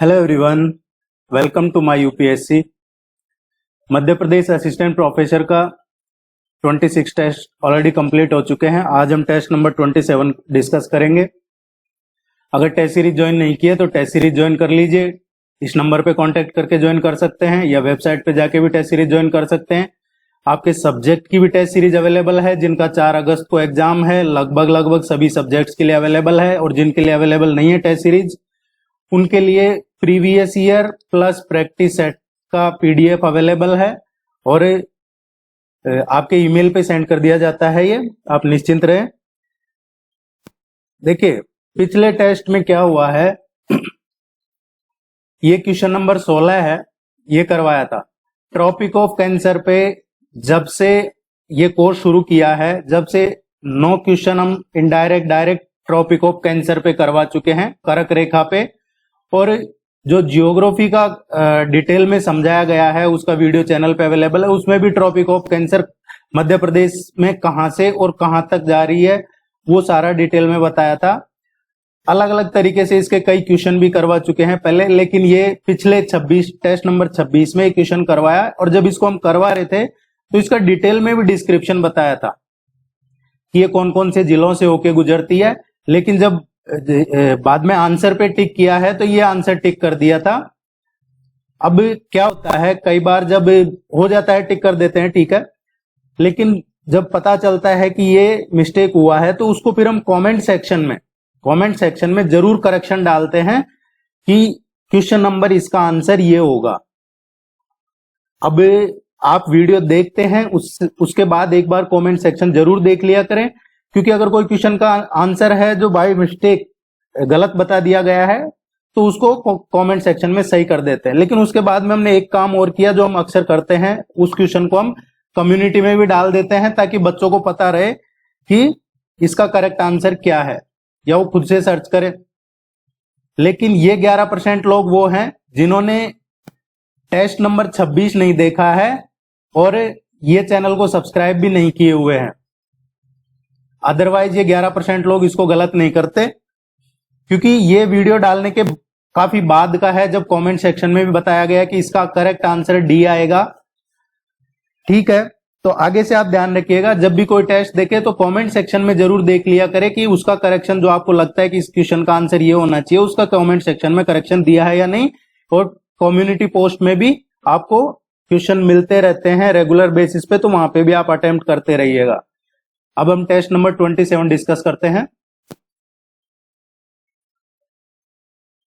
Hello everyone, welcome to my UPSC. Madhya Pradesh assistant professor का 26 test already complete हो चुके हैं। आज हम टेस्ट नंबर 27 डिस्कस करेंगे। अगर टेस्ट सीरीज ज्वाइन नहीं किया तो टेस्ट सीरीज ज्वाइन कर लीजिए। इस नंबर पे कांटेक्ट करके ज्वाइन कर सकते हैं या वेबसाइट पे जाके भी टेस्ट सीरीज ज्वाइन कर सकते हैं। आपके सब्जेक्ट की भी टेस्ट सीरीज अवेलेबल है, जिनका 4 अगस्त को एग्जाम है। लगभग सभी सब्जेक्ट्स के लिए अवेलेबल है, और जिनके लिए अवेलेबल नहीं है टेस्ट सीरीज, उनके लिए previous year plus practice set का पीडीएफ अवेलेबल है और आपके ईमेल पे सेंड कर दिया जाता है। ये आप निश्चिंत रहे। देखिए, पिछले टेस्ट में क्या हुआ है, ये क्वेश्चन नंबर 16 है, ये करवाया था। ट्रॉपिक ऑफ कैंसर पे जब से ये कोर्स शुरू किया है, जब से 9 क्वेश्चन हम indirect direct tropic of cancer पे करवा चुके हैं, कर्क रेखा पे। और जो जियोग्राफी का डिटेल में समझाया गया है, उसका वीडियो चैनल पे अवेलेबल है। उसमें भी ट्रॉपिक ऑफ कैंसर मध्य प्रदेश में कहां से और कहां तक जा रही है, वो सारा डिटेल में बताया था। अलग अलग तरीके से इसके कई क्वेश्चन भी करवा चुके हैं पहले, लेकिन ये पिछले 26 टेस्ट नंबर 26 में क्वेश्चन करवाया। और जब इसको हम करवा रहे थे तो इसका डिटेल में भी डिस्क्रिप्शन बताया था कि ये कौन कौन से जिलों से होके गुजरती है। लेकिन जब बाद में आंसर पे टिक किया है तो ये आंसर टिक कर दिया था। अब क्या होता है, कई बार जब हो जाता है टिक कर देते हैं, ठीक है, लेकिन जब पता चलता है कि ये मिस्टेक हुआ है तो उसको फिर हम कमेंट सेक्शन में जरूर करेक्शन डालते हैं कि क्वेश्चन नंबर इसका आंसर ये होगा। अब आप वीडियो देखते हैं, उसके बाद एक बार कमेंट सेक्शन जरूर देख लिया करें, क्योंकि अगर कोई क्वेश्चन का आंसर है जो बाय मिस्टेक गलत बता दिया गया है तो उसको कमेंट सेक्शन में सही कर देते हैं। लेकिन उसके बाद में हमने एक काम और किया जो हम अक्सर करते हैं, उस क्वेश्चन को हम कम्युनिटी में भी डाल देते हैं ताकि बच्चों को पता रहे कि इसका करेक्ट आंसर क्या है, या वो खुद से सर्च करें। लेकिन ये 11% लोग वो हैं जिन्होंने टेस्ट नंबर 26 नहीं देखा है और ये चैनल को सब्सक्राइब भी नहीं किए हुए हैं। अदरवाइज ये 11% लोग इसको गलत नहीं करते, क्योंकि ये वीडियो डालने के काफी बाद का है, जब कमेंट सेक्शन में भी बताया गया कि इसका करेक्ट आंसर डी आएगा। ठीक है, तो आगे से आप ध्यान रखिएगा, जब भी कोई टेस्ट देखे तो कमेंट सेक्शन में जरूर देख लिया करें कि उसका करेक्शन जो आपको लगता है कि इस क्वेश्चन का आंसर ये होना चाहिए, उसका कमेंट सेक्शन में करेक्शन दिया है या नहीं। और कम्युनिटी पोस्ट में भी आपको क्वेश्चन मिलते रहते हैं रेगुलर बेसिस पे, तो वहां पे भी आप अटेम्प्ट करते रहिएगा। अब हम टेस्ट नंबर 27 डिस्कस करते हैं।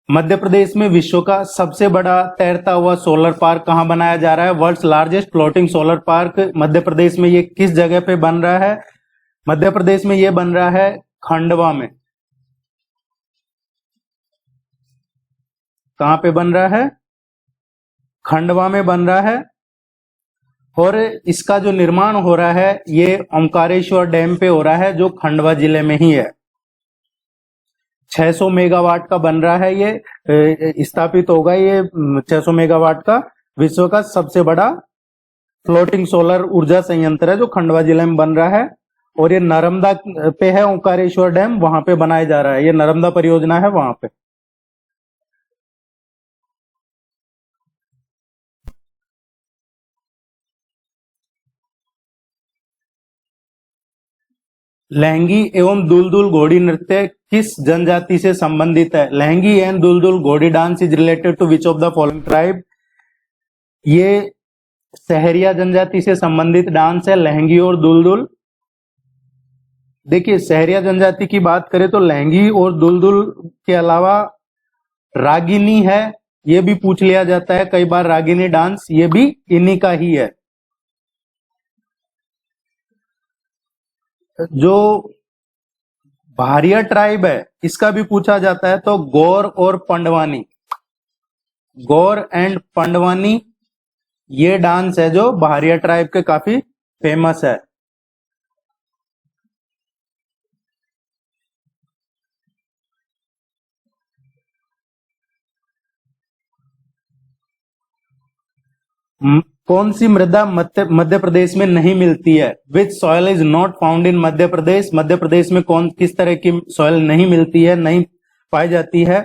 मध्य प्रदेश में विश्व का सबसे बड़ा तैरता हुआ सोलर पार्क कहां बनाया जा रहा है? World's largest floating solar park Madhya Pradesh में ये किस जगह पे बन रहा है? मध्य प्रदेश में ये बन रहा है खंडवा में। कहां पे बन रहा है? खंडवा में बन रहा है। और इसका जो निर्माण हो रहा है ये ओंकारेश्वर डैम पे हो रहा है, जो खंडवा जिले में ही है। 600 मेगावाट का बन रहा है, ये स्थापित होगा। ये 600 मेगावाट का विश्व का सबसे बड़ा फ्लोटिंग सोलर ऊर्जा संयंत्र है, जो खंडवा जिले में बन रहा है। और ये नर्मदा पे है, ओंकारेश्वर डैम, वहां पे बनाया जा रहा है। ये नर्मदा परियोजना है वहां पे। लहंगी एवं दुलदुल घोड़ी नृत्य किस जनजाति से संबंधित है? लहंगी and Duldul Ghodi dance is related to which of the following tribe? ये सहरिया जनजाति से संबंधित डांस है, लहंगी और दुलदुल। देखिए, सहरिया जनजाति की बात करें तो लहंगी और दुलदुल के अलावा रागिनी है, ये भी पूछ लिया जाता है कई बार। रागिनी डांस ये भी इन्हीं का ही है। जो भारिया ट्राइब है इसका भी पूछा जाता है, तो गौर और पंडवानी, गौर एंड पंडवानी ये डांस है जो भारिया ट्राइब के काफी फेमस है। कौन सी मृदा मध्य प्रदेश में नहीं मिलती है? Which soil is not found in Madhya Pradesh? Madhya Pradesh में किस तरह की सॉइल नहीं मिलती है, नहीं पाई जाती है?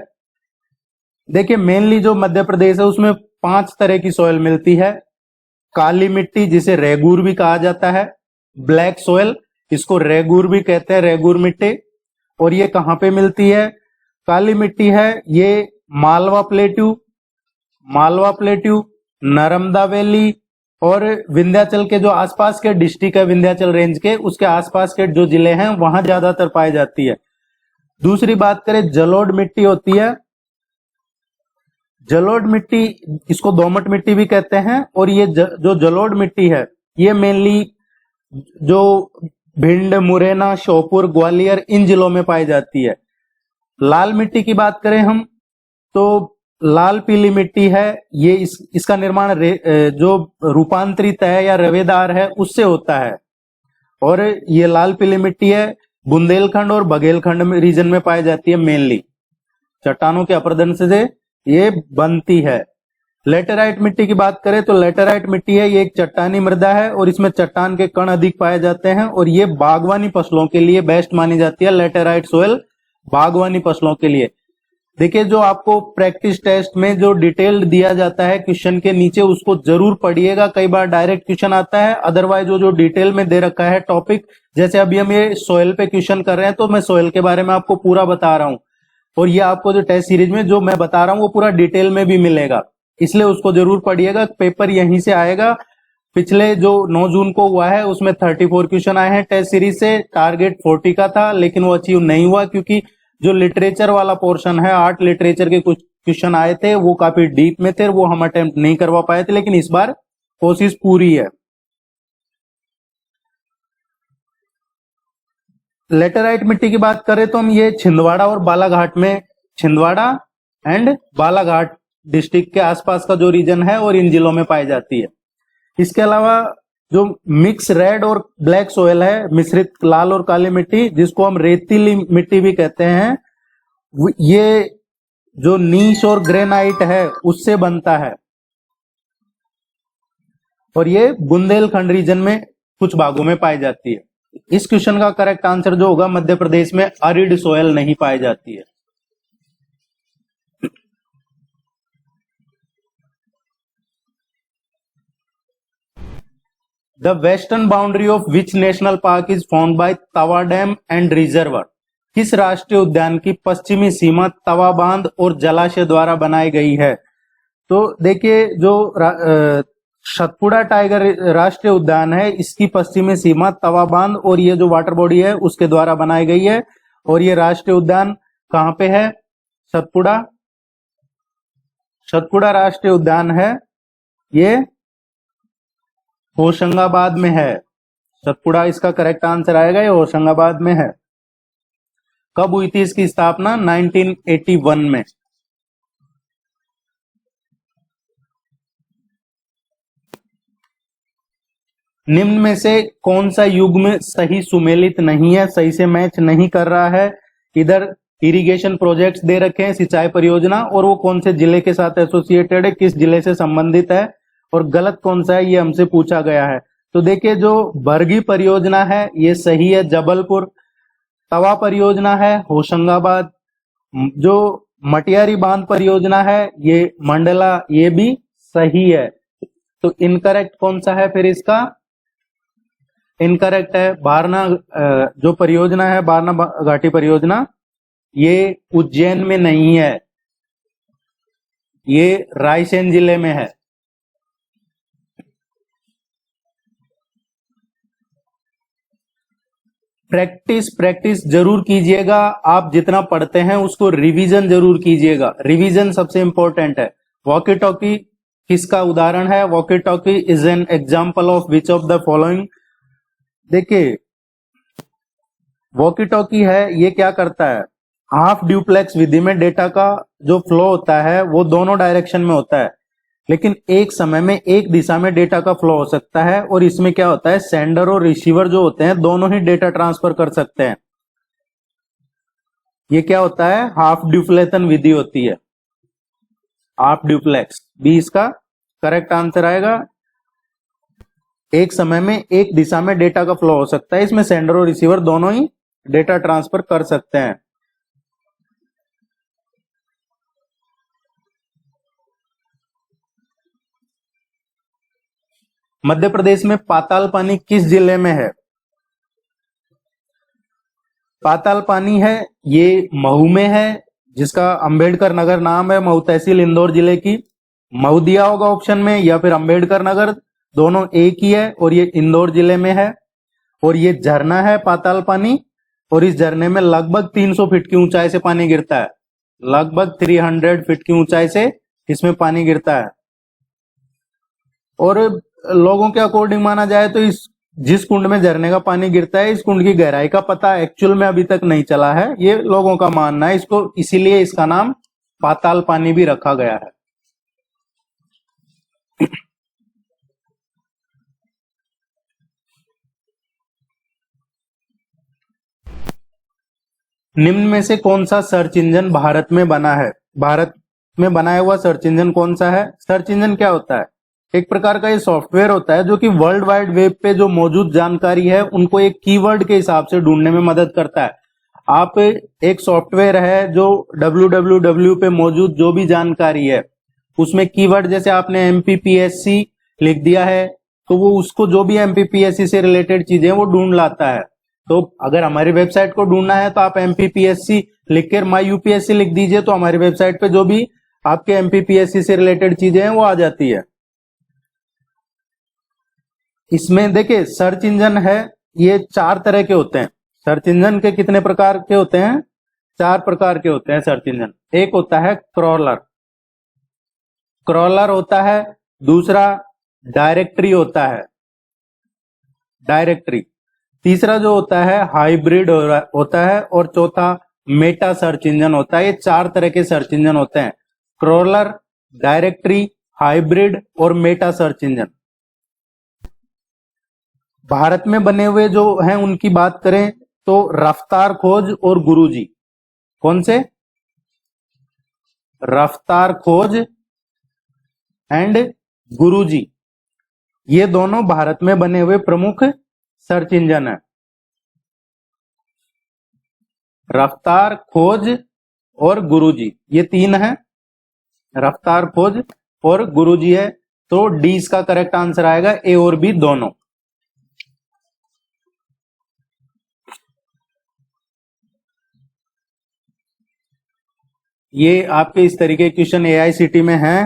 देखिए मेनली जो मध्य प्रदेश है उसमें 5 तरह की सॉइल मिलती है। काली मिट्टी जिसे रेगूर भी कहा जाता है, ब्लैक सॉइल इसको रेगूर भी कहते हैं, रेगूर मिट्टी। और ये कहाँ पे मिलती है? काली मिट्टी है ये मालवा प्लेट्यू, नर्मदा वैली और विंध्याचल के जो आसपास के डिस्ट्रिक्ट है, विंध्याचल रेंज के उसके आसपास के जो जिले हैं वहां ज्यादातर पाई जाती है। दूसरी बात करें, जलोढ़ मिट्टी होती है। जलोढ़ मिट्टी इसको दोमट मिट्टी भी कहते हैं। और ये जो जलोढ़ मिट्टी है ये मेनली जो भिंड, मुरैना, श्योपुर, ग्वालियर इन जिलों में पाई जाती है। लाल मिट्टी की बात करें हम तो लाल पीली मिट्टी है ये इसका निर्माण जो रूपांतरित है या रवेदार है उससे होता है। और ये लाल पीली मिट्टी है बुंदेलखंड और बघेलखंड रीजन में पाई जाती है। मेनली चट्टानों के अपरदन से ये बनती है। लेटेराइट मिट्टी की बात करें तो लेटेराइट मिट्टी है ये एक चट्टानी मृदा है और इसमें चट्टान के कण अधिक पाए जाते हैं और ये बागवानी फसलों के लिए बेस्ट मानी जाती है। लेटेराइट सोयल बागवानी फसलों के लिए। देखिए जो आपको प्रैक्टिस टेस्ट में जो डिटेल्ड दिया जाता है क्वेश्चन के नीचे उसको जरूर पढ़िएगा। कई बार डायरेक्ट क्वेश्चन आता है, अदरवाइज जो डिटेल में दे रखा है टॉपिक, जैसे अभी हम ये सोयल पे क्वेश्चन कर रहे हैं तो मैं सोयल के बारे में आपको पूरा बता रहा हूं और ये आपको जो टेस्ट सीरीज में जो मैं बता रहा हूं वो पूरा डिटेल में भी मिलेगा, इसलिए उसको जरूर पढ़िएगा। पेपर यहीं से आएगा। पिछले जो 9 जून को हुआ है उसमें 34 क्वेश्चन आए हैं टेस्ट सीरीज से। टारगेट 40 का था लेकिन वो अचीव नहीं हुआ क्योंकि जो लिटरेचर वाला पोर्शन है, आर्ट लिटरेचर के कुछ क्वेश्चन आए थे वो काफी डीप में थे, वो हम अटेम्प्ट नहीं करवा पाए थे, लेकिन इस बार कोशिश पूरी है। लेटेराइट मिट्टी की बात करें तो हम ये छिंदवाड़ा और बालाघाट में, छिंदवाड़ा एंड बालाघाट डिस्ट्रिक्ट के आसपास का जो रीजन है और इन जिलों में पाई जाती है। इसके अलावा जो मिक्स रेड और ब्लैक सोयल है, मिश्रित लाल और काली मिट्टी जिसको हम रेतीली मिट्टी भी कहते हैं, ये जो नीश और ग्रेनाइट है उससे बनता है और ये बुंदेलखंड रीजन में कुछ भागों में पाई जाती है। इस क्वेश्चन का करेक्ट आंसर जो होगा मध्य प्रदेश में अरिड सोयल नहीं पाई जाती है। The western boundary of which national park is formed by Tawa dam and reservoir? किस राष्ट्रीय उद्यान की पश्चिमी सीमा तवा बांध और जलाशय द्वारा बनाई गई है? तो देखिए जो सतपुड़ा टाइगर राष्ट्रीय उद्यान है इसकी पश्चिमी सीमा तवा बांध और ये जो वाटर बॉडी है उसके द्वारा बनाई गई है। और ये राष्ट्रीय उद्यान कहां पे है? सतपुड़ा राष्ट्रीय उद्यान है ये होशंगाबाद में है। सतपुड़ा इसका करेक्ट आंसर आएगा, ये होशंगाबाद में है। कब हुई थी इसकी स्थापना? 1981 में। निम्न में से कौन सा युग्म सही सुमेलित नहीं है, सही से मैच नहीं कर रहा है? इधर इरिगेशन प्रोजेक्ट्स दे रखे हैं, सिंचाई परियोजना, और वो कौन से जिले के साथ एसोसिएटेड है, किस जिले से संबंधित है, और गलत कौन सा है ये हमसे पूछा गया है। तो देखिए जो बरगी परियोजना है ये सही है, जबलपुर। तवा परियोजना है होशंगाबाद। जो मटियारी बांध परियोजना है ये मंडला, ये भी सही है। तो इनकरेक्ट कौन सा है फिर इसका? इनकरेक्ट है बारना, जो परियोजना है बारना घाटी परियोजना, ये उज्जैन में नहीं है, ये रायसेन जिले में है। प्रैक्टिस जरूर कीजिएगा। आप जितना पढ़ते हैं उसको रिवीजन जरूर कीजिएगा, रिवीजन सबसे इंपॉर्टेंट है। वॉकी टॉकी किसका उदाहरण है? Walkie talkie is an example of which of the following? देखिए वॉकी टॉकी है ये क्या करता है, हाफ ड्यूप्लेक्स विधि में डेटा का जो फ्लो होता है वो दोनों डायरेक्शन में होता है, लेकिन एक समय में एक दिशा में डेटा का फ्लो हो सकता है। और इसमें क्या होता है, सेंडर और रिसीवर जो होते हैं दोनों ही डेटा ट्रांसफर कर सकते हैं। ये क्या होता है, हाफ ड्यूप्लेशन विधि होती है, हाफ ड्यूप्लेक्स। बी इसका करेक्ट आंसर आएगा। एक समय में एक दिशा में डेटा का फ्लो हो सकता है, इसमें सेंडर और रिसीवर दोनों ही डेटा ट्रांसफर कर सकते हैं। मध्य प्रदेश में पाताल पानी किस जिले में है? पाताल पानी है ये महू में है, जिसका अंबेडकर नगर नाम है, महू तहसील इंदौर जिले की। महू दिया होगा ऑप्शन में या फिर अंबेडकर नगर, दोनों एक ही है और ये इंदौर जिले में है। और ये झरना है पाताल पानी, और इस झरने में लगभग 300 फीट की ऊंचाई से पानी गिरता है, लगभग 300 फीट की ऊंचाई से इसमें पानी गिरता है। और लोगों के अकॉर्डिंग माना जाए तो इस जिस कुंड में झरने का पानी गिरता है, इस कुंड की गहराई का पता एक्चुअल में अभी तक नहीं चला है, ये लोगों का मानना है। इसको इसीलिए इसका नाम पाताल पानी भी रखा गया है। निम्न में से कौन सा सर्च इंजन भारत में बना है? भारत में बनाया हुआ सर्च इंजन कौन सा है? सर्च इंजन क्या होता है? एक प्रकार का ये सॉफ्टवेयर होता है जो कि वर्ल्ड वाइड वेब पे जो मौजूद जानकारी है उनको एक कीवर्ड के हिसाब से ढूंढने में मदद करता है। आप एक सॉफ्टवेयर है जो www पे मौजूद जो भी जानकारी है उसमें कीवर्ड, जैसे आपने MPPSC लिख दिया है तो वो उसको जो भी MPPSC से रिलेटेड चीजें वो ढूंढ लाता है। तो अगर हमारी वेबसाइट को ढूंढना है तो आप MPPSC लिखकर MyUPSC लिख दीजिए, तो हमारी वेबसाइट पे जो भी आपके MPPSC से रिलेटेड चीजें हैं वो आ जाती है। इसमें देखिए सर्च इंजन है ये 4 तरह के होते हैं। सर्च इंजन के कितने प्रकार के होते हैं? 4 प्रकार के होते हैं सर्च इंजन। एक होता है क्रॉलर, क्रॉलर होता है। दूसरा डायरेक्टरी होता है, डायरेक्टरी। तीसरा जो होता है हाइब्रिड होता है, और चौथा मेटा सर्च इंजन होता है। ये 4 तरह के सर्च इंजन होते हैं, क्रॉलर, डायरेक्टरी, हाइब्रिड और मेटा सर्च इंजन। भारत में बने हुए जो हैं उनकी बात करें तो रफ्तार खोज और गुरुजी। कौन से? रफ्तार खोज एंड गुरुजी, ये दोनों भारत में बने हुए प्रमुख सर्च इंजन है। रफ्तार खोज और गुरुजी, ये 3 है, रफ्तार खोज और गुरुजी है। तो डी इसका करेक्ट आंसर आएगा, ए और बी दोनों। ये आपके इस तरीके क्वेश्चन AICT में हैं।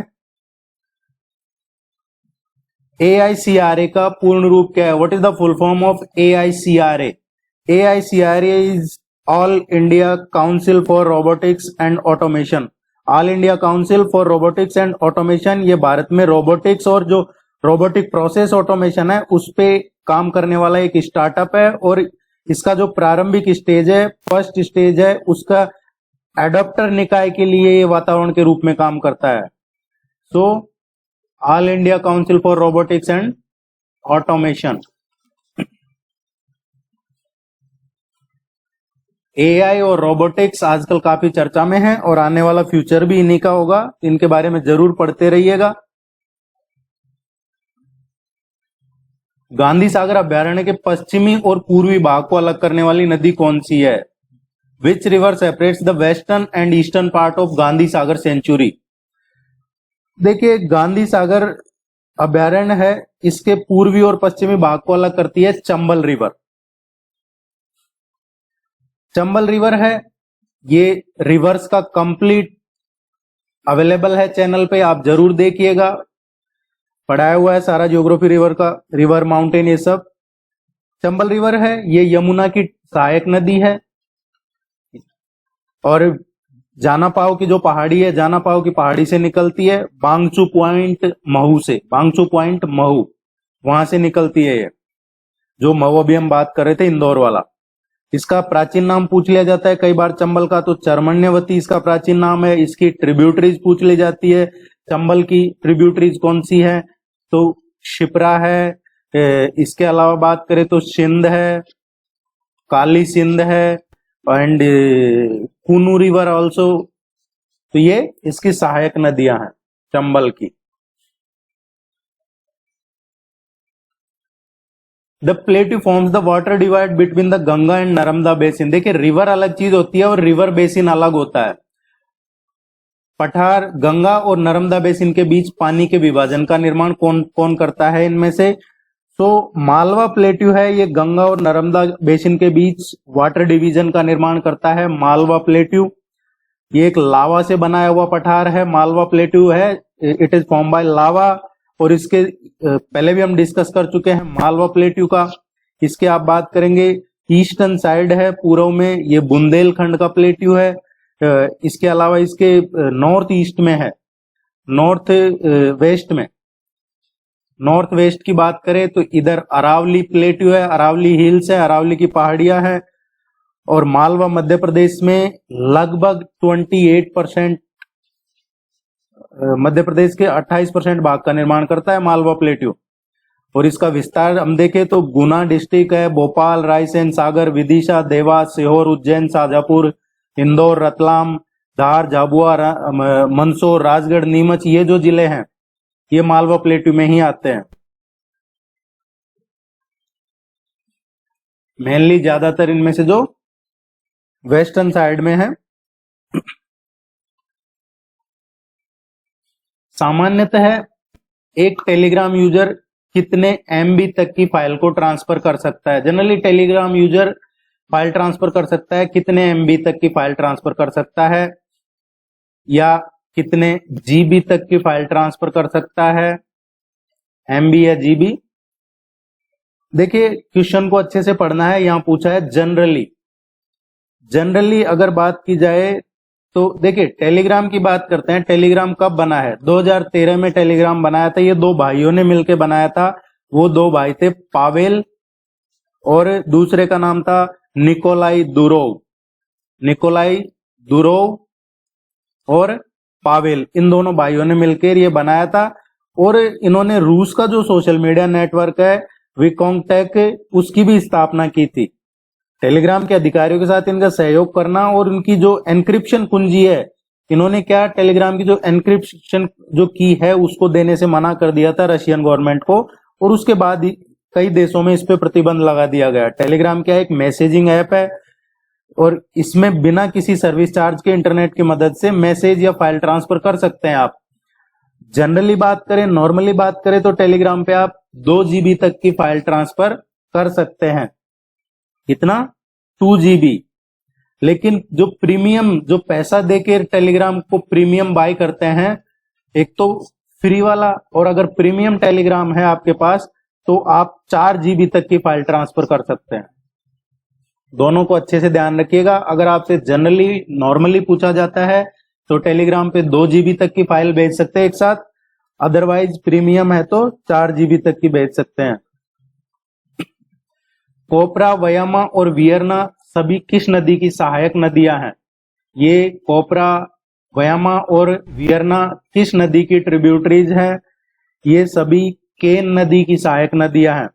AICRA का पूर्ण रूप क्या है? What is the full form of AICRA? AICRA is all India council for robotics and automation. All India council for robotics and automation, ये भारत में रोबोटिक्स और जो रोबोटिक प्रोसेस ऑटोमेशन है उस पे काम करने वाला एक स्टार्टअप है। और इसका जो प्रारंभिक स्टेज है, फर्स्ट स्टेज है, उसका एडॉप्टर निकाय के लिए ये वातावरण के रूप में काम करता है। So all India council for robotics and automation. AI और रोबोटिक्स आजकल काफी चर्चा में है और आने वाला फ्यूचर भी इन्हीं का होगा, इनके बारे में जरूर पढ़ते रहिएगा। गांधी सागर अभ्यारण्य के पश्चिमी और पूर्वी भाग को अलग करने वाली नदी कौन सी है? Which river separates the western and eastern part of Gandhi Sagar sanctuary? देखिए गांधी सागर अभ्यारण्य है, इसके पूर्वी और पश्चिमी भाग को अलग करती है चंबल रिवर। चंबल रिवर है, ये रिवर्स का कंप्लीट अवेलेबल है चैनल पे, आप जरूर देखिएगा, पढ़ाया हुआ है सारा ज्योग्राफी रिवर का, रिवर माउंटेन ये सब। चंबल रिवर है, ये यमुना की सहायक नदी है। और जाना पाव की जो पहाड़ी है, जाना पाव की पहाड़ी से निकलती है, बांगचू पॉइंट महू से, बांगचू पॉइंट महू वहां से निकलती है। ये जो महू अभी हम बात कर रहे थे इंदौर वाला, इसका प्राचीन नाम पूछ लिया जाता है कई बार चंबल का, तो चरमण्यवती इसका प्राचीन नाम है। इसकी ट्रिब्यूटरीज पूछ ली जाती है, चंबल की ट्रिब्यूटरीज कौन सी है? तो शिप्रा है। इसके अलावा बात करें तो सिंध है, काली सिंध है, एंड कूनू रिवर ऑल्सो। तो ये इसकी सहायक नदियां हैं चंबल की। The plateau forms the water divide between the Ganga and Narmada basin. देखिए रिवर अलग चीज होती है और रिवर बेसिन अलग होता है। पठार, गंगा और नर्मदा बेसिन के बीच पानी के विभाजन का निर्माण कौन कौन करता है? इनमें से मालवा प्लेट्यू है, ये गंगा और नर्मदा बेसिन के बीच वाटर डिवीजन का निर्माण करता है। मालवा प्लेट्यू ये एक लावा से बनाया हुआ पठार है। मालवा प्लेट्यू है, इट इज फॉर्म बाय लावा, और इसके पहले भी हम डिस्कस कर चुके हैं मालवा प्लेट्यू का। इसके आप बात करेंगे, ईस्टर्न साइड है पूर्व में, ये बुंदेलखंड का प्लेट्यू है। इसके अलावा इसके नॉर्थ ईस्ट में है, नॉर्थ वेस्ट की बात करें तो इधर अरावली प्लेट्यू है, अरावली हिल्स है, अरावली की पहाड़ियां है। और मालवा मध्य प्रदेश में लगभग 28%, मध्य प्रदेश के 28% भाग का निर्माण करता है मालवा प्लेट्यू। और इसका विस्तार हम देखें तो गुना डिस्ट्रिक्ट है, भोपाल, रायसेन, सागर, विदिशा, देवास, सीहोर, उज्जैन, शाजापुर, इंदौर, रतलाम, धार, झाबुआ, मंदसौर, राजगढ़, नीमच, ये जो जिले हैं ये मालवा प्लेट्यू में ही आते हैं। मेनली ज्यादातर इनमें से जो वेस्टर्न साइड में है। सामान्यतः एक टेलीग्राम यूजर कितने एमबी तक की फाइल को ट्रांसफर कर सकता है? Generally Telegram user file transfer कर सकता है कितने एमबी तक की फाइल ट्रांसफर कर सकता है, या कितने जीबी तक की फाइल ट्रांसफर कर सकता है, एमबी या जीबी? देखिए क्वेश्चन को अच्छे से पढ़ना है। यहां पूछा है जनरली अगर बात की जाए तो देखिए टेलीग्राम की बात करते हैं। टेलीग्राम कब बना है? 2013 में टेलीग्राम बनाया था। ये दो भाइयों ने मिलकर बनाया था। वो दो भाई थे पावेल, और दूसरे का नाम था निकोलाई दुरोव और पावेल। इन दोनों भाइयों ने मिलकर ये बनाया था। और इन्होंने रूस का जो सोशल मीडिया नेटवर्क है वीकॉन्टैक, उसकी भी स्थापना की थी। टेलीग्राम के अधिकारियों के साथ इनका सहयोग करना, और उनकी जो एनक्रिप्शन कुंजी है, इन्होंने क्या टेलीग्राम की जो एनक्रिप्शन जो की है उसको देने से मना कर दिया था रशियन गवर्नमेंट को, और उसके बाद कई देशों में इस पे प्रतिबंध लगा दिया गया। टेलीग्राम क्या एक मैसेजिंग ऐप है, और इसमें बिना किसी सर्विस चार्ज के इंटरनेट की मदद से मैसेज या फाइल ट्रांसफर कर सकते हैं आप। जनरली बात करें, नॉर्मली बात करें तो टेलीग्राम पे आप 2 जीबी तक की फाइल ट्रांसफर कर सकते हैं। कितना? 2 जीबी। लेकिन जो प्रीमियम, जो पैसा देकर टेलीग्राम को प्रीमियम बाय करते हैं, एक तो फ्री वाला, और अगर प्रीमियम टेलीग्राम है आपके पास तो आप 4 जीबी तक की फाइल ट्रांसफर कर सकते हैं। दोनों को अच्छे से ध्यान रखिएगा। अगर आपसे जनरली नॉर्मली पूछा जाता है तो टेलीग्राम पे 2 जीबी तक की फाइल भेज सकते हैं एक साथ, अदरवाइज प्रीमियम है तो 4 जीबी तक की भेज सकते हैं। कोपरा, वयामा और वियर्ना सभी किस नदी की सहायक नदियां हैं? ये कोपरा, वयामा और वियर्ना किस नदी की ट्रिब्यूटरीज हैं? ये सभी केन नदी की सहायक नदियां हैं।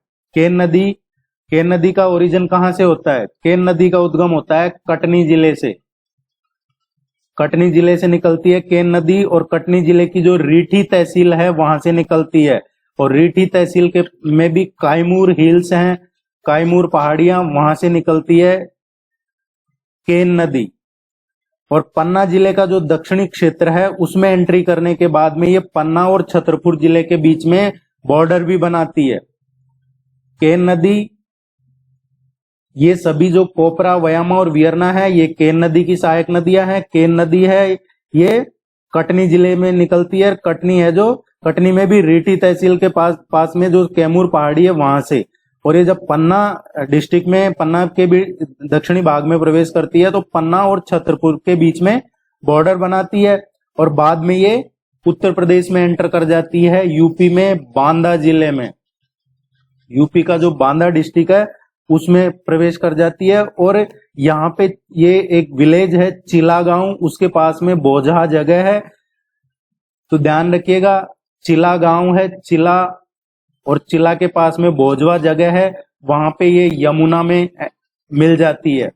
केन नदी का ओरिजिन कहां से होता है? केन नदी का उद्गम होता है कटनी जिले से। कटनी जिले से निकलती है केन नदी, और कटनी जिले की जो रीठी तहसील है वहां से निकलती है। और रीठी तहसील के में भी कायमूर हिल्स हैं, कायमूर पहाड़ियां, वहां से निकलती है केन नदी। और पन्ना जिले का जो दक्षिणी क्षेत्र है उसमें एंट्री करने के बाद में ये पन्ना और छतरपुर जिले के बीच में बॉर्डर भी बनाती है केन नदी। ये सभी जो कोपरा, वयामा और वियर्ना है ये केन नदी की सहायक नदियां हैं। केन नदी है ये कटनी जिले में निकलती है। कटनी है जो, कटनी में भी रीठी तहसील के पास में जो कैमूर पहाड़ी है वहां से। और ये जब पन्ना डिस्ट्रिक्ट में, पन्ना के भी दक्षिणी भाग में प्रवेश करती है तो पन्ना और छतरपुर के बीच में बॉर्डर बनाती है। और बाद में ये उत्तर प्रदेश में एंटर कर जाती है, यूपी में बांदा जिले में। यूपी का जो बांदा डिस्ट्रिक्ट है उसमें प्रवेश कर जाती है। और यहाँ पे ये एक विलेज है चिला गांव, उसके पास में बोझा जगह है, तो ध्यान रखिएगा चिला गांव है, चिला, और चिला के पास में बोझवा जगह है, वहां पे ये यमुना में मिल जाती है।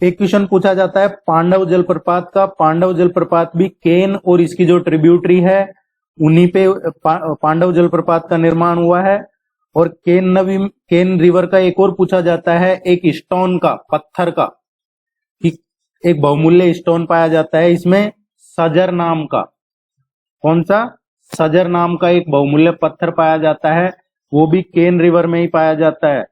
एक क्वेश्चन पूछा जाता है पांडव जलप्रपात का। पांडव जलप्रपात भी केन और इसकी जो ट्रिब्यूटरी है उन्हीं पे पांडव जलप्रपात का निर्माण हुआ है। और केन रिवर का एक और पूछा जाता है, एक स्टोन का, पत्थर का, कि एक बहुमूल्य स्टोन पाया जाता है इसमें, सजर नाम का। कौन सा? सजर नाम का एक बहुमूल्य पत्थर पाया जाता है, वो भी केन रिवर में ही पाया जाता है।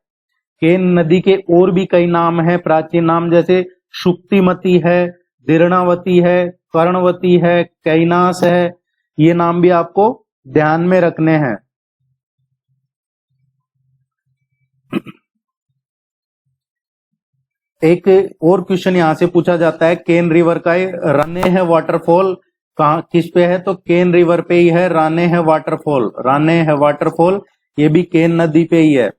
केन नदी के और भी कई नाम है, प्राचीन नाम, जैसे शुक्तिमती है, दीर्णावती है, कर्णवती है, कैनास है। ये नाम भी आपको ध्यान में रखने हैं। एक और क्वेश्चन यहां से पूछा जाता है, केन रिवर का राने है वाटरफॉल कहाँ किस पे है, तो केन रिवर पे ही है राने है वाटरफॉल। राने है वाटरफॉल ये भी केन नदी पे ही है।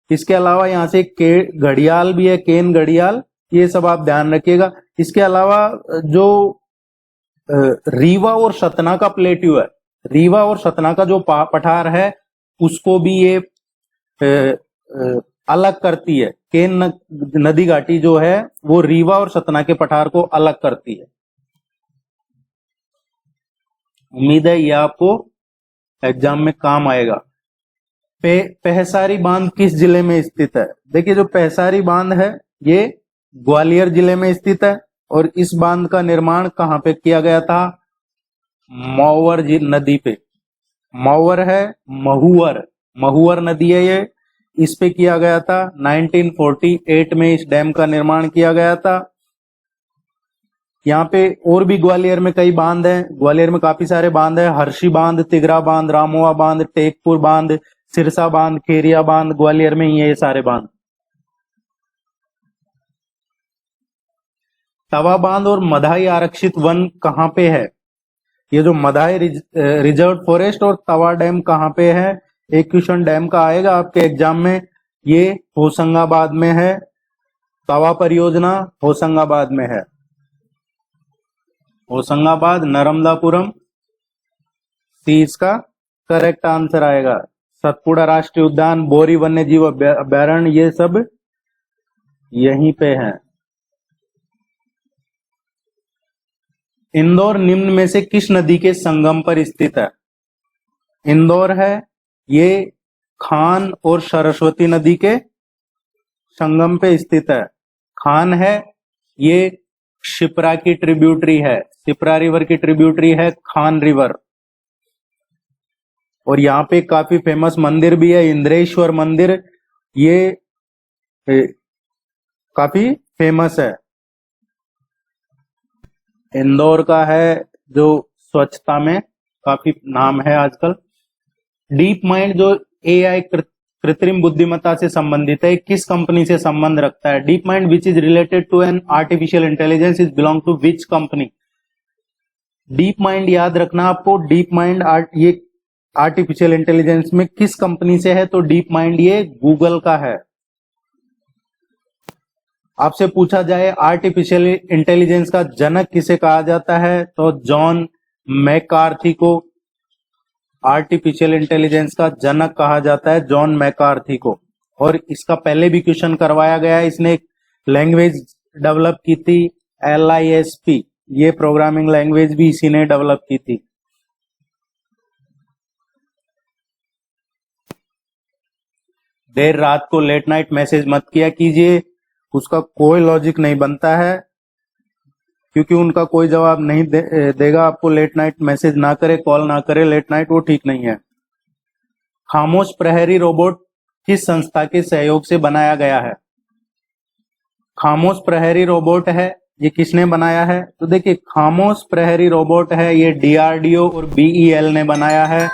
इसके अलावा यहाँ से के घड़ियाल भी है, केन घड़ियाल, ये सब आप ध्यान रखिएगा। इसके अलावा जो रीवा और सतना का प्लेट्यू है, रीवा और सतना का जो पठार है उसको भी ये अलग करती है। केन नदी घाटी जो है वो रीवा और सतना के पठार को अलग करती है। उम्मीद है ये आपको एग्जाम में काम आएगा। पहसारी बांध किस जिले में स्थित है? देखिए जो पहसारी बांध है ये ग्वालियर जिले में स्थित है, और इस बांध का निर्माण कहां पे किया गया था? महुवर नदी पे। महुवर है, महुवर नदी है ये, इस पे किया गया था। 1948 में इस डैम का निर्माण किया गया था। यहाँ पे और भी ग्वालियर में कई बांध हैं, ग्वालियर में काफी सारे बांध है, हर्षी बांध, तिगरा बांध, रामोआ बांध, टेकपुर बांध, सिरसा बांध, खेरिया बांध, ग्वालियर में ही है ये सारे बांध। तवा बांध और मधाई आरक्षित वन कहाँ पे है? ये जो मधाई रिजर्व फॉरेस्ट और तवा डैम कहाँ पे है? एक क्वेश्चन डैम का आएगा आपके एग्जाम में, ये होशंगाबाद में है। तवा परियोजना होशंगाबाद में है। होशंगाबाद, नर्मदापुरम, सी इसका करेक्ट आंसर आएगा। सतपुड़ा राष्ट्रीय उद्यान, बोरी वन्य जीव अभ्यारण्य, ये सब यहीं पे हैं। इंदौर निम्न में से किस नदी के संगम पर स्थित है? इंदौर है ये खान और सरस्वती नदी के संगम पे स्थित है। खान है ये शिप्रा की ट्रिब्यूटरी है, शिप्रा रिवर की ट्रिब्यूटरी है खान रिवर। और यहाँ पे काफी फेमस मंदिर भी है, इंद्रेश्वर मंदिर, ये काफी फेमस है। इंदौर का है जो स्वच्छता में काफी नाम है आजकल। डीप माइंड जो एआई कृत्रिम बुद्धिमत्ता से संबंधित है, किस कंपनी से संबंध रखता है? DeepMind which is related to an artificial intelligence is belong to which company? DeepMind याद रखना आपको, डीप माइंड ये आर्टिफिशियल इंटेलिजेंस में किस कंपनी से है? तो डीप माइंड ये गूगल का है। आपसे पूछा जाए आर्टिफिशियल इंटेलिजेंस का जनक किसे कहा जाता है? तो जॉन मैकार्थी को आर्टिफिशियल इंटेलिजेंस का जनक कहा जाता है, जॉन मैकार्थी को। और इसका पहले भी क्वेश्चन करवाया गया है। इसने एक लैंग्वेज डेवलप की थी, LISP, ये प्रोग्रामिंग लैंग्वेज भी इसी ने डेवलप की थी। देर रात को लेट नाइट मैसेज मत किया कीजिए, उसका कोई लॉजिक नहीं बनता है, क्योंकि उनका कोई जवाब नहीं देगा आपको। लेट नाइट मैसेज ना करे, कॉल ना करे लेट नाइट, वो ठीक नहीं है। खामोश प्रहरी रोबोट किस संस्था के सहयोग से बनाया गया है? खामोश प्रहरी रोबोट है ये किसने बनाया है? तो देखिए खामोश प्रहरी रोबोट है ये DRDO और BEL ने बनाया है।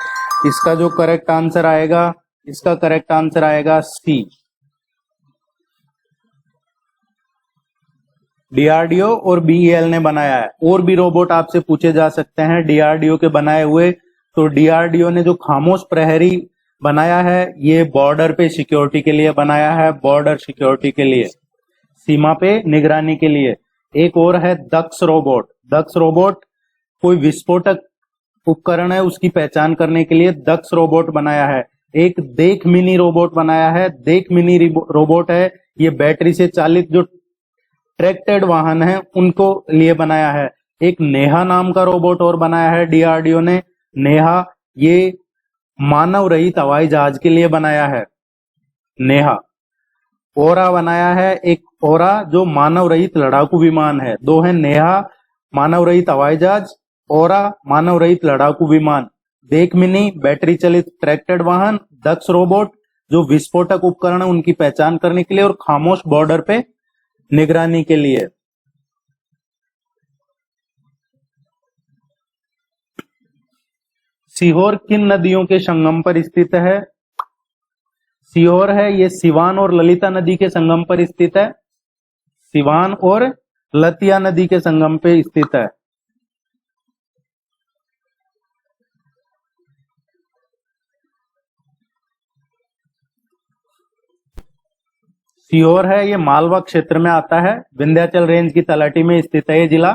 इसका जो करेक्ट आंसर आएगा, इसका करेक्ट आंसर आएगा C। DRDO और BEL ने बनाया है। और भी रोबोट आपसे पूछे जा सकते हैं DRDO के बनाए हुए। तो DRDO ने जो खामोश प्रहरी बनाया है ये बॉर्डर पे सिक्योरिटी के लिए बनाया है, बॉर्डर सिक्योरिटी के लिए, सीमा पे निगरानी के लिए। एक और है दक्ष रोबोट। दक्ष रोबोट कोई विस्फोटक उपकरण है उसकी पहचान करने के लिए दक्ष रोबोट बनाया है। एक देख मिनी रोबोट बनाया है। देख मिनी रोबोट है ये बैटरी से चालित जो ट्रैक्टेड वाहन है उनको लिए बनाया है। एक नेहा नाम का रोबोट और बनाया है DRDO ने। नेहा ये मानव रहित हवाई जहाज के लिए बनाया है, नेहा। ओरा बनाया है, एक ओरा जो मानव रहित लड़ाकू विमान है। दो है नेहा मानव रहित हवाई जहाज ओरा मानव रहित लड़ाकू विमान, बेक मिनी बैटरी चलित ट्रैक्टेड वाहन, दक्ष रोबोट जो विस्फोटक उपकरण है उनकी पहचान करने के लिए, और खामोश बॉर्डर पे निगरानी के लिए। सीहोर किन नदियों के संगम पर स्थित है? सीहोर है ये सिवान और ललिता नदी के संगम पर स्थित है। सिवान और लतिया नदी के संगम पे स्थित है। सीहोर है ये मालवा क्षेत्र में आता है, विंध्याचल रेंज की तलहटी में स्थित है ये जिला।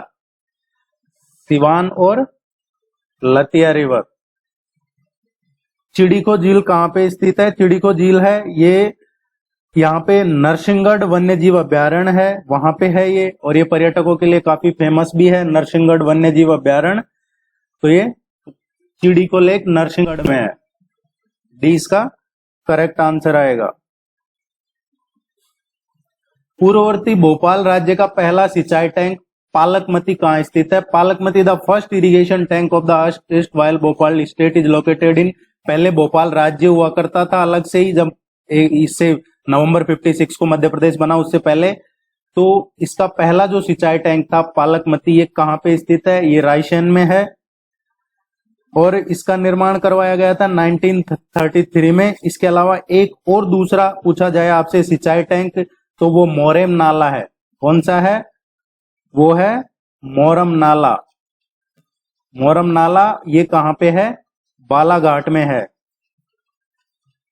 सिवान और लतिया रिवर। चिड़िको झील कहां पे स्थित है? चिड़िको झील है ये यहाँ पे नरसिंहगढ़ वन्य जीव अभ्यारण्य है, वहां पे है ये, और ये पर्यटकों के लिए काफी फेमस भी है नरसिंहगढ़ वन्य जीव अभ्यारण्य। तो ये चिड़िको लेक नरसिंहगढ़ में है। डी इसका करेक्ट आंसर आएगा। पूर्ववर्ती भोपाल राज्य का पहला सिंचाई टैंक पालकमती कहां स्थित है? Palakmati the first irrigation tank of the east while Bhopal state is located in. पहले भोपाल राज्य हुआ करता था अलग से ही, जब इससे नवंबर 56 को मध्य प्रदेश बना उससे पहले। तो इसका पहला जो सिंचाई टैंक था पालकमती, ये कहां पे स्थित है? ये रायसेन में है, और इसका निर्माण करवाया गया था 1933 में। इसके अलावा एक और दूसरा पूछा जाए आपसे सिंचाई टैंक, तो वो मोरेम नाला है। कौन सा है? वो है मोरम नाला। मोरम नाला ये कहां पे है? बालाघाट में है।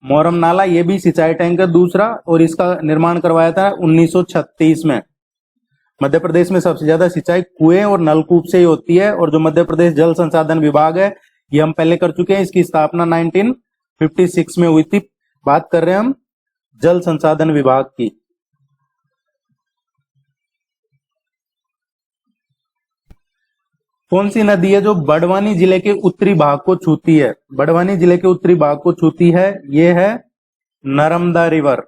मोरम नाला ये भी सिंचाई टैंक है दूसरा, और इसका निर्माण करवाया था 1936 में। मध्य प्रदेश में सबसे ज्यादा सिंचाई कुएं और नलकूप से ही होती है, और जो मध्य प्रदेश जल संसाधन विभाग है ये हम पहले कर चुके हैं, इसकी स्थापना 1956 में हुई थी। बात कर रहे हैं हम जल संसाधन विभाग की। कौन सी नदी है जो बड़वानी जिले के उत्तरी भाग को छूती है? बड़वानी जिले के उत्तरी भाग को छूती है, ये है नर्मदा रिवर।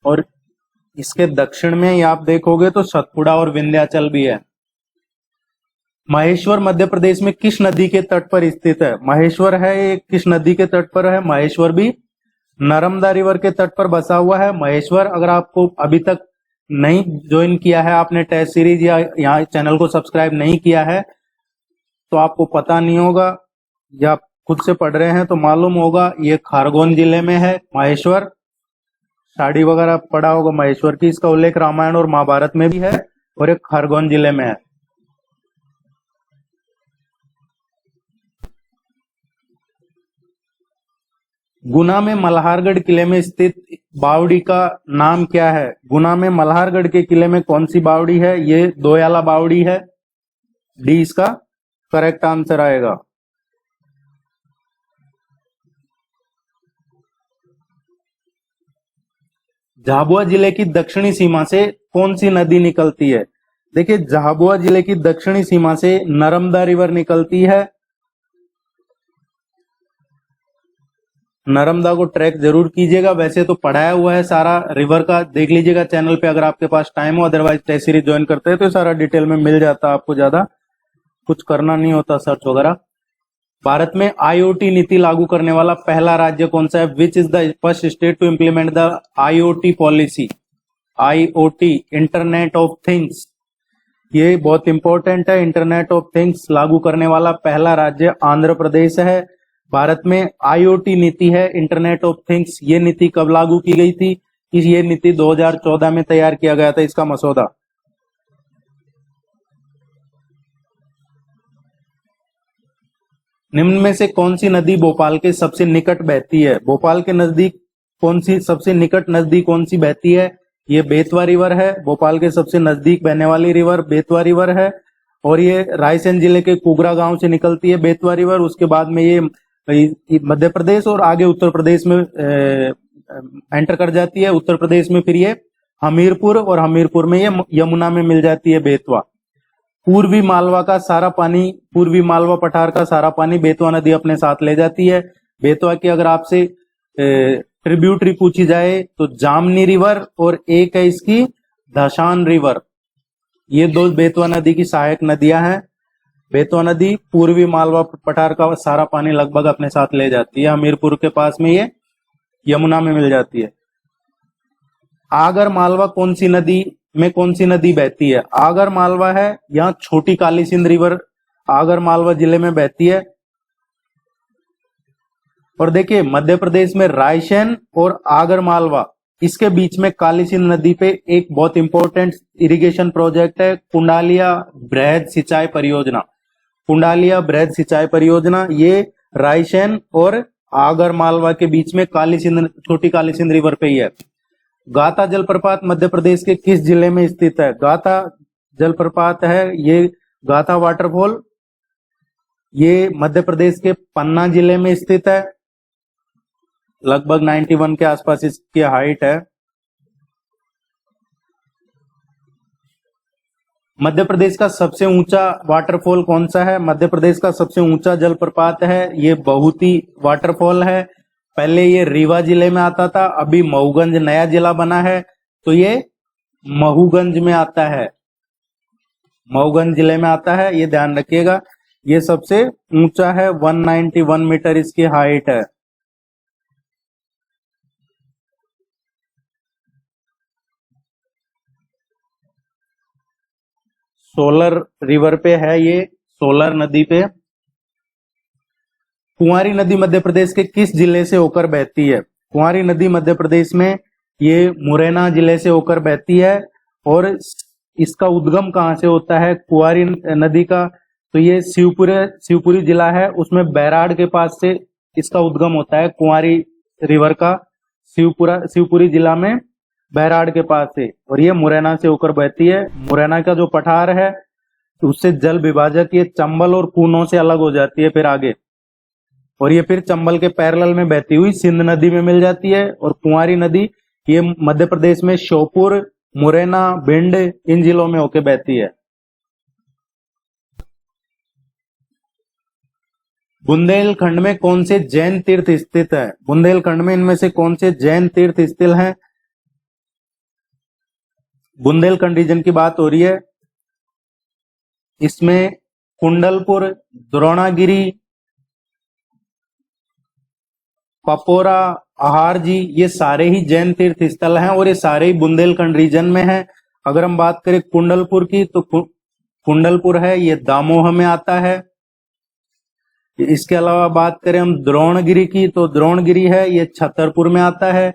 और इसके दक्षिण में आप देखोगे तो सतपुड़ा और विंध्याचल भी है। महेश्वर मध्य प्रदेश में किस नदी के तट पर स्थित है? महेश्वर है ये किस नदी के तट पर है? महेश्वर भी नर्मदा रिवर के तट पर बसा हुआ है। महेश्वर, अगर आपको अभी तक नहीं ज्वाइन किया है, आपने टेस्ट सीरीज या यहाँ चैनल को सब्सक्राइब नहीं किया है, तो आपको पता नहीं होगा, या खुद से पढ़ रहे हैं तो मालूम होगा। ये खरगोन जिले में है महेश्वर। साड़ी वगैरह पढ़ा होगा महेश्वर की, इसका उल्लेख रामायण और महाभारत में भी है, और एक खरगोन जिले में है। गुना में मल्हारगढ़ किले में स्थित बावड़ी का नाम क्या है? गुना में मल्हारगढ़ के किले में कौन सी बावड़ी है? ये दोयाला बावड़ी है। डी इसका करेक्ट आंसर आएगा। झाबुआ जिले की दक्षिणी सीमा से कौन सी नदी निकलती है? देखिए, झाबुआ जिले की दक्षिणी सीमा से नर्मदा रिवर निकलती है। नर्मदा को ट्रैक जरूर कीजिएगा, वैसे तो पढ़ाया हुआ है सारा रिवर का, देख लीजिएगा चैनल पे अगर आपके पास टाइम हो। अदरवाइज टेस्ट सीरीज ज्वाइन करते हैं तो सारा डिटेल में मिल जाता है आपको, ज्यादा कुछ करना नहीं होता सर्च वगैरह। भारत में आईओटी नीति लागू करने वाला पहला राज्य कौन सा है? Which is the first state to implement the IoT policy? IoT, internet of things, ये बहुत इंपॉर्टेंट है। इंटरनेट ऑफ थिंग्स लागू करने वाला पहला राज्य आंध्र प्रदेश है। भारत में आईओटी नीति है, इंटरनेट ऑफ थिंग्स, ये नीति कब लागू की गई थी? ये नीति 2014 में तैयार किया गया था इसका मसौदा। निम्न में से कौन सी नदी भोपाल के सबसे निकट बहती है? भोपाल के नजदीक कौन सी सबसे निकट नदी कौन सी बहती है? ये बेतवा रिवर है। भोपाल के सबसे नजदीक बहने वाली रिवर बेतवा रिवर है, और ये रायसेन जिले के कुगरा गांव से निकलती है बेतवा रिवर। उसके बाद में ये मध्य प्रदेश और आगे उत्तर प्रदेश में एंटर कर जाती है। उत्तर प्रदेश में फिर ये हमीरपुर, और हमीरपुर में ये यमुना में मिल जाती है बेतवा। पूर्वी मालवा का सारा पानी, पूर्वी मालवा पठार का सारा पानी बेतवा नदी अपने साथ ले जाती है। बेतवा की अगर आपसे ट्रिब्यूटरी पूछी जाए तो जामनी रिवर और एक है इसकी धशान रिवर। ये दो बेतवा नदी की सहायक नदियां हैं। बेतवा नदी पूर्वी मालवा पठार का सारा पानी लगभग अपने साथ ले जाती है। हमीरपुर के पास में ये यमुना में मिल जाती है। आगर मालवा कौन सी नदी बहती है? आगर मालवा है यहाँ छोटी काली सिंध रिवर आगर मालवा जिले में बहती है। और देखिए मध्य प्रदेश में रायसेन और आगर मालवा इसके बीच में काली सिंध नदी पे एक बहुत इंपॉर्टेंट इरिगेशन प्रोजेक्ट है, कुंडालिया बृहद सिंचाई परियोजना। कुंडालिया बृहद सिंचाई परियोजना ये रायसेन और आगर मालवा के बीच में छोटी काली सिंध रिवर पे ही है। गाता जलप्रपात मध्य प्रदेश के किस जिले में स्थित है? गाता जलप्रपात है ये गाता वाटरफॉल, ये मध्य प्रदेश के पन्ना जिले में स्थित है। लगभग 91 के आसपास इसकी हाइट है। मध्य प्रदेश का सबसे ऊंचा वाटरफॉल कौन सा है? मध्य प्रदेश का सबसे ऊंचा जलप्रपात है ये बहुती वाटरफॉल है। पहले ये रीवा जिले में आता था, अभी महूगंज नया जिला बना है तो ये महूगंज में आता है, महूगंज जिले में आता है, ये ध्यान रखिएगा। ये सबसे ऊंचा है, 191 मीटर इसकी हाइट है। सोलर रिवर पे है ये, सोलर नदी पे। कुंवारी नदी मध्य प्रदेश के किस जिले से होकर बहती है? कुंवारी नदी मध्य प्रदेश में ये मुरैना जिले से होकर बहती है। और इसका उद्गम कहाँ से होता है कुंवारी नदी का? तो ये शिवपुरी जिला है, उसमें बैराड़ के पास से इसका उद्गम होता है कुंवारी रिवर का, शिवपुरी जिला में बैराड़ के पास से। और ये मुरैना से होकर बहती है। मुरैना का जो पठार है उससे जल विभाजक ये चंबल और कूनों से अलग हो जाती है फिर आगे, और ये फिर चंबल के पैरेलल में बहती हुई सिंध नदी में मिल जाती है। और कुंवारी नदी ये मध्य प्रदेश में श्योपुर, मुरैना, भिंड इन जिलों में होकर बहती है। बुंदेलखंड में कौन से जैन तीर्थ स्थित है? बुंदेलखंड में इनमें से कौन से जैन तीर्थ स्थित हैं? बुंदेलखंड रीजन की बात हो रही है। इसमें कुंडलपुर, द्रोणागिरी, पपोरा, आहारजी ये सारे ही जैन तीर्थ स्थल हैं और ये सारे ही बुंदेलखंड रीजन में हैं। अगर हम बात करें कुंडलपुर की तो कुंडलपुर है ये दामोह में आता है। इसके अलावा बात करें हम द्रोणगिरी की तो द्रोणगिरी है ये छतरपुर में आता है।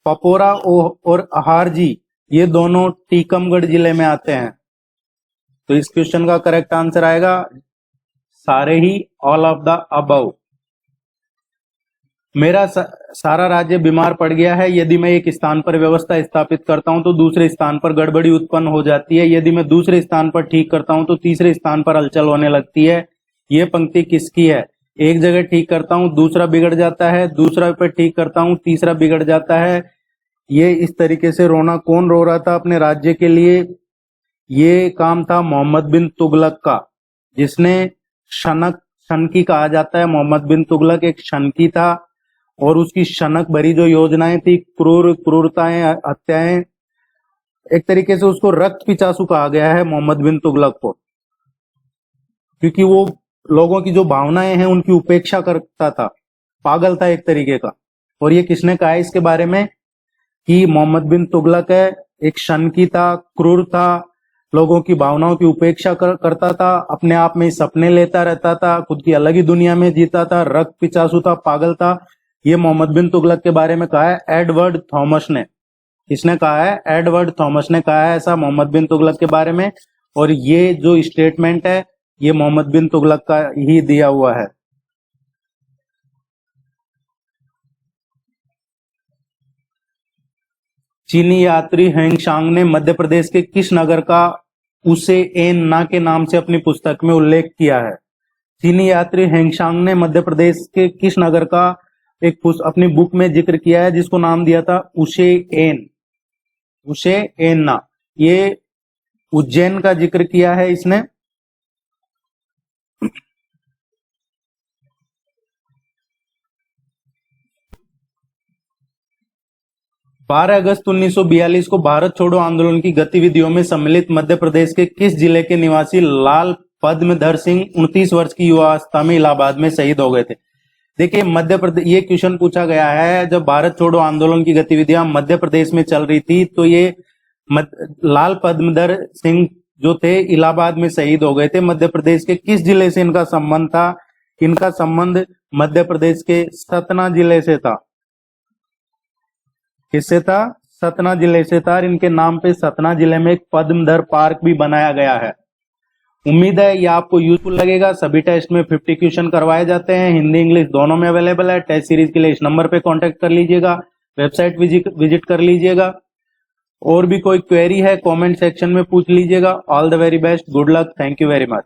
पपोरा और आहारजी ये दोनों टीकमगढ़ जिले में आते हैं। तो इस क्वेश्चन का करेक्ट आंसर आएगा सारे ही, ऑल ऑफ द अबव। मेरा सारा राज्य बीमार पड़ गया है। यदि मैं एक स्थान पर व्यवस्था स्थापित करता हूं तो दूसरे स्थान पर गड़बड़ी उत्पन्न हो जाती है। यदि मैं दूसरे स्थान पर ठीक करता हूं तो तीसरे स्थान पर हलचल होने लगती है। ये पंक्ति किसकी है? एक जगह ठीक करता हूं दूसरा बिगड़ जाता है, दूसरा पर ठीक करता हूं तीसरा बिगड़ जाता है। ये इस तरीके से रोना कौन रो रहा था अपने राज्य के लिए? ये काम था मोहम्मद बिन तुगलक का, जिसने शनकी कहा जाता है। मोहम्मद बिन तुगलक एक शनकी था और उसकी शनक भरी जो योजनाएं थी, क्रूरताएं, हत्याएं, एक तरीके से उसको रक्त पिचासू कहा गया है मोहम्मद बिन तुगलक को, क्योंकि वो लोगों की जो भावनाएं हैं उनकी उपेक्षा करता था, पागल था एक तरीके का। और ये किसने कहा है इसके बारे में कि मोहम्मद बिन तुगलक है, एक शनकी था, क्रूर था, लोगों की भावनाओं की उपेक्षा करता था, अपने आप में सपने लेता रहता था, खुद की अलग ही दुनिया में जीता था, रक्त पिचासू था, पागल था। ये मोहम्मद बिन तुगलक के बारे में कहा है एडवर्ड थॉमस ने। किसने कहा है? एडवर्ड थॉमस ने कहा है ऐसा मोहम्मद बिन तुगलक के बारे में। और ये जो स्टेटमेंट है ये मोहम्मद बिन तुगलक का ही दिया हुआ है। चीनी यात्री हेंगशांग ने मध्य प्रदेश के किस नगर का उसे एन ना के नाम से अपनी पुस्तक में उल्लेख किया है? चीनी यात्री हेंगशांग ने मध्य प्रदेश के किस नगर का अपनी बुक में जिक्र किया है जिसको नाम दिया था उशे एन ना? ये उज्जैन का जिक्र किया है इसने। 12 अगस्त 1942 को भारत छोड़ो आंदोलन की गतिविधियों में सम्मिलित मध्य प्रदेश के किस जिले के निवासी लाल पद्मधर सिंह 29 वर्ष की युवावस्था में इलाहाबाद में शहीद हो गए थे? देखिए, मध्य प्रदेश, ये क्वेश्चन पूछा गया है जब भारत छोड़ो आंदोलन की गतिविधियां मध्य प्रदेश में चल रही थी, तो ये लाल पद्मधर सिंह जो थे इलाहाबाद में शहीद हो गए थे। मध्य प्रदेश के किस जिले से इनका संबंध था? इनका संबंध मध्य प्रदेश के सतना जिले से था। किससे था? सतना जिले से था। इनके नाम पे सतना जिले में एक पद्मधर पार्क भी बनाया गया है। उम्मीद है ये आपको यूजफुल लगेगा। सभी टेस्ट में 50 क्वेश्चन करवाए जाते हैं, हिंदी इंग्लिश दोनों में अवेलेबल है। टेस्ट सीरीज के लिए इस नंबर पे कांटेक्ट कर लीजिएगा, वेबसाइट विजिट कर लीजिएगा। और भी कोई क्वेरी है कमेंट सेक्शन में पूछ लीजिएगा। All the very best, good luck, thank you very much.